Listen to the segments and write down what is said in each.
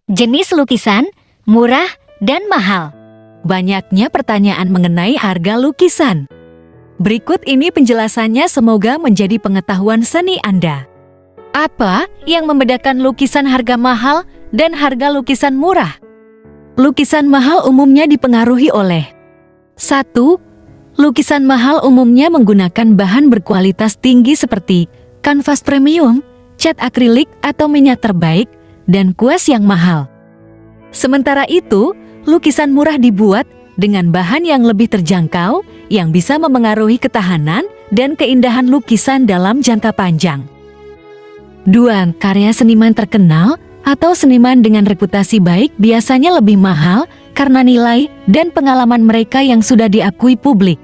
Jenis lukisan, murah dan mahal. Banyaknya pertanyaan mengenai harga lukisan. Berikut ini penjelasannya, semoga menjadi pengetahuan seni Anda. Apa yang membedakan lukisan harga mahal dan harga lukisan murah? Lukisan mahal umumnya dipengaruhi oleh 1. Lukisan mahal umumnya menggunakan bahan berkualitas tinggi seperti kanvas premium, cat akrilik atau minyak terbaik, dan kuas yang mahal. Sementara itu, lukisan murah dibuat dengan bahan yang lebih terjangkau yang bisa memengaruhi ketahanan dan keindahan lukisan dalam jangka panjang. 2. Karya seniman terkenal atau seniman dengan reputasi baik biasanya lebih mahal karena nilai dan pengalaman mereka yang sudah diakui publik.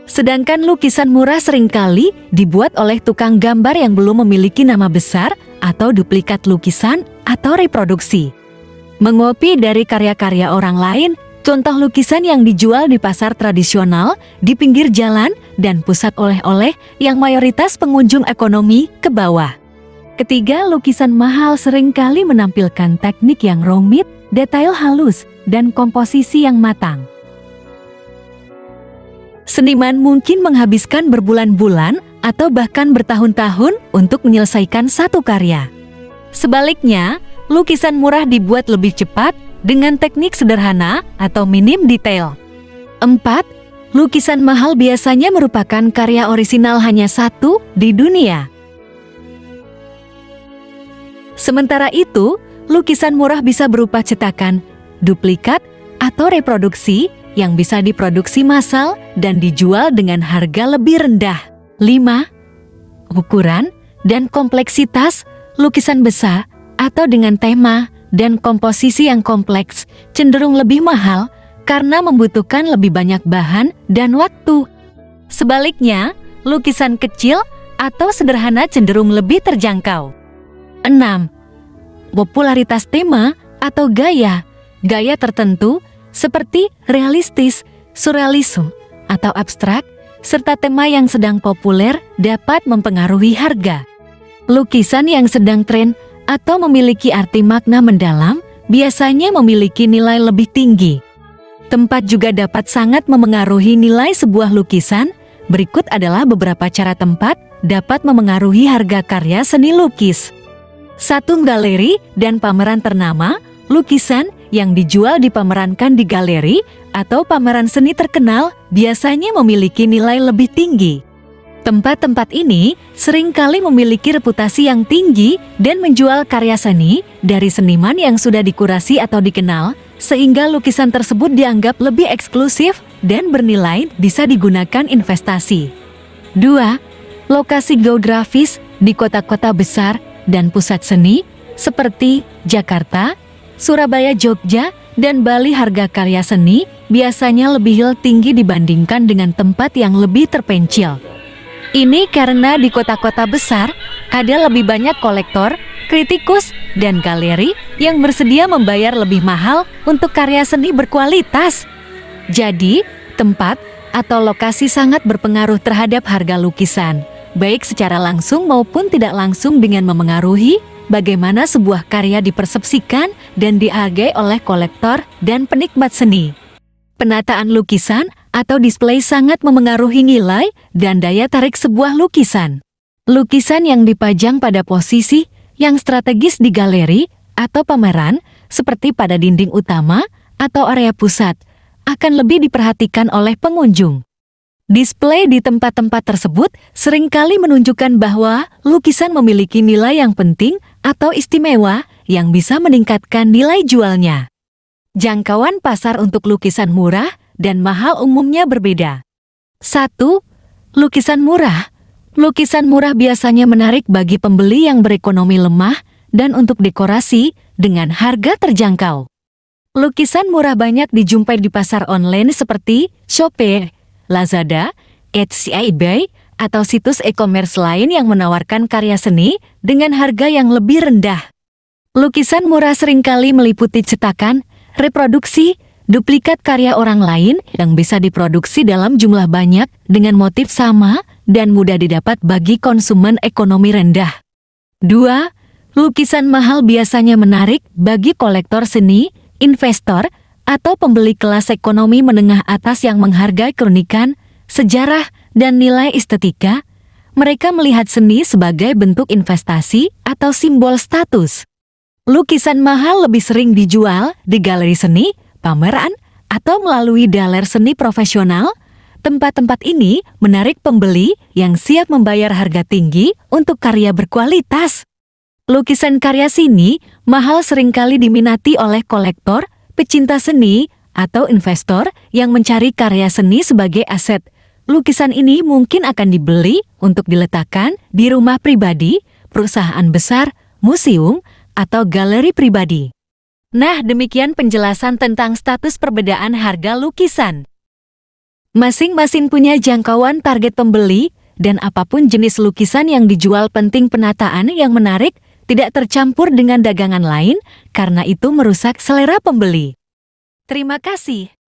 Sedangkan lukisan murah seringkali dibuat oleh tukang gambar yang belum memiliki nama besar atau duplikat lukisan atau reproduksi. Mengopi dari karya-karya orang lain, contoh lukisan yang dijual di pasar tradisional, di pinggir jalan, dan pusat oleh-oleh yang mayoritas pengunjung ekonomi ke bawah. Ketiga, lukisan mahal seringkali menampilkan teknik yang rumit, detail halus, dan komposisi yang matang. Seniman mungkin menghabiskan berbulan-bulan atau bahkan bertahun-tahun untuk menyelesaikan satu karya. Sebaliknya, lukisan murah dibuat lebih cepat dengan teknik sederhana atau minim detail. 4. Lukisan mahal biasanya merupakan karya orisinal hanya satu di dunia. Sementara itu, lukisan murah bisa berupa cetakan, duplikat, atau reproduksi yang bisa diproduksi massal dan dijual dengan harga lebih rendah. 5. Ukuran dan kompleksitas lukisan besar atau dengan tema dan komposisi yang kompleks cenderung lebih mahal karena membutuhkan lebih banyak bahan dan waktu. Sebaliknya, lukisan kecil atau sederhana cenderung lebih terjangkau. 6. Popularitas tema atau gaya tertentu seperti realistis, surrealisme, atau abstrak, serta tema yang sedang populer dapat mempengaruhi harga. Lukisan yang sedang tren atau memiliki arti makna mendalam biasanya memiliki nilai lebih tinggi. Tempat juga dapat sangat memengaruhi nilai sebuah lukisan. Berikut adalah beberapa cara tempat dapat memengaruhi harga karya seni lukis. 1. Galeri dan pameran ternama. Lukisan yang dijual dipamerankan di galeri atau pameran seni terkenal biasanya memiliki nilai lebih tinggi. Tempat-tempat ini seringkali memiliki reputasi yang tinggi dan menjual karya seni dari seniman yang sudah dikurasi atau dikenal, sehingga lukisan tersebut dianggap lebih eksklusif dan bernilai bisa digunakan investasi. 2. Lokasi geografis di kota-kota besar dan pusat seni seperti Jakarta, Surabaya, Jogja, dan Bali. Harga karya seni biasanya lebih tinggi dibandingkan dengan tempat yang lebih terpencil. Ini karena di kota-kota besar ada lebih banyak kolektor, kritikus, dan galeri yang bersedia membayar lebih mahal untuk karya seni berkualitas. Jadi, tempat atau lokasi sangat berpengaruh terhadap harga lukisan, baik secara langsung maupun tidak langsung, dengan memengaruhi bagaimana sebuah karya dipersepsikan dan dihargai oleh kolektor dan penikmat seni. Penataan lukisan atau display sangat memengaruhi nilai dan daya tarik sebuah lukisan. Lukisan yang dipajang pada posisi yang strategis di galeri atau pameran, seperti pada dinding utama atau area pusat, akan lebih diperhatikan oleh pengunjung. Display di tempat-tempat tersebut seringkali menunjukkan bahwa lukisan memiliki nilai yang penting atau istimewa yang bisa meningkatkan nilai jualnya. Jangkauan pasar untuk lukisan murah dan mahal umumnya berbeda. 1. Lukisan murah. Lukisan murah biasanya menarik bagi pembeli yang berekonomi lemah dan untuk dekorasi dengan harga terjangkau. Lukisan murah banyak dijumpai di pasar online seperti Shopee, Lazada, Etsy, eBay, atau situs e-commerce lain yang menawarkan karya seni dengan harga yang lebih rendah. Lukisan murah seringkali meliputi cetakan, reproduksi, duplikat karya orang lain yang bisa diproduksi dalam jumlah banyak dengan motif sama dan mudah didapat bagi konsumen ekonomi rendah. 2. Lukisan mahal biasanya menarik bagi kolektor seni, investor, atau pembeli kelas ekonomi menengah atas yang menghargai keunikan, sejarah, dan nilai estetika. Mereka melihat seni sebagai bentuk investasi atau simbol status. Lukisan mahal lebih sering dijual di galeri seni, pameran, atau melalui daler seni profesional. Tempat-tempat ini menarik pembeli yang siap membayar harga tinggi untuk karya berkualitas. Lukisan karya seni mahal seringkali diminati oleh kolektor, pecinta seni, atau investor yang mencari karya seni sebagai aset. Lukisan ini mungkin akan dibeli untuk diletakkan di rumah pribadi, perusahaan besar, museum, atau galeri pribadi. Nah, demikian penjelasan tentang status perbedaan harga lukisan. Masing-masing punya jangkauan target pembeli, dan apapun jenis lukisan yang dijual penting penataan yang menarik, tidak tercampur dengan dagangan lain, karena itu merusak selera pembeli. Terima kasih.